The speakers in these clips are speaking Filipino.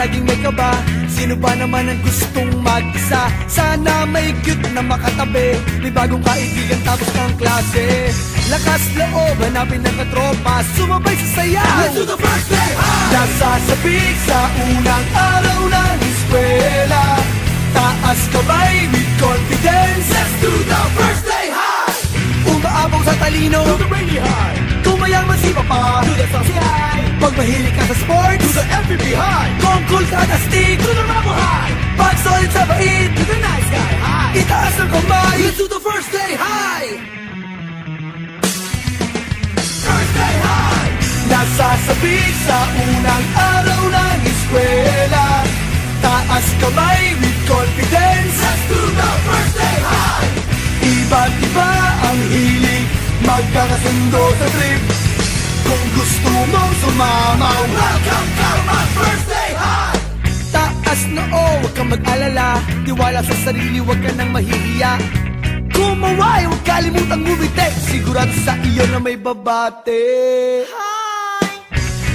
laging may kaba. Sino ba naman ang gustong mag-isa? Sana may cute na makatabi, may bagong kaibigan tapos ng klase. Lakas loob, hanapin ng katropa, sumabay sa sayaw. Let's do the first day high! Nasasabik sa unang araw ng eskwela, taas kamay with confidence. Let's do the first day high! Umaapaw sa talino, Do the rainy high! tumayaman si Papa. Do the saucy high! Pag mahilig ka sa sports, Do the MVP high! kung cool ka na stick, Do the rebel high! pag solid sa bait, Do the nice guy high! itaas ang kamay. Let's do the first day high! First day high! Nasasabik sa unang araw ng eskwela, taas kamay with confidence. Let's do the first day high! Iba't iba ang hilig, magkakasundo sa trip. Kung gusto mong sumama, Welcome to my first day high! taas na huwag kang mag-alala, tiwala sa sarili, huwag ka nang mahihiya. Kumaway, huwag kalimutang ngumiti, sigurado sa iyo na may babate.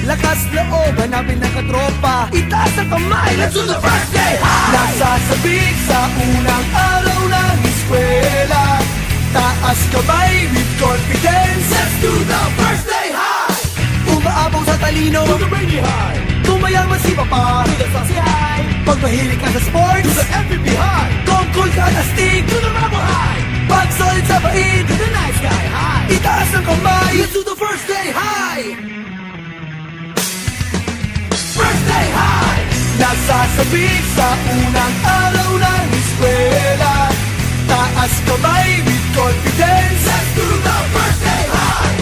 Lakas loob, hanapin ng katropa, itaas ang kamay. Let's do the first day high! Nasasabik sa unang araw ng eskwela, taas kamay with confidence. Let's do the first day high! Umaapaw sa talino, Do the rainy high! tumayaman si Papa. Do the saucy high! Pag mahilig ka sa Do sports, the MVP high! kung cool ka na stick, Do the rebel high! pag solid sa bait, Do the nice guy high! itaas ang kamay. Let's do the first day high! First day high! Nasasabik sa unang araw ng eskwela, taas kamay with confidence. Let's do the first day high!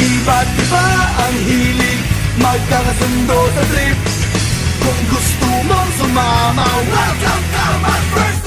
Iba't iba ang hilig, magkakasundo sa trip. Kung gusto mong sumama, Welcome to my first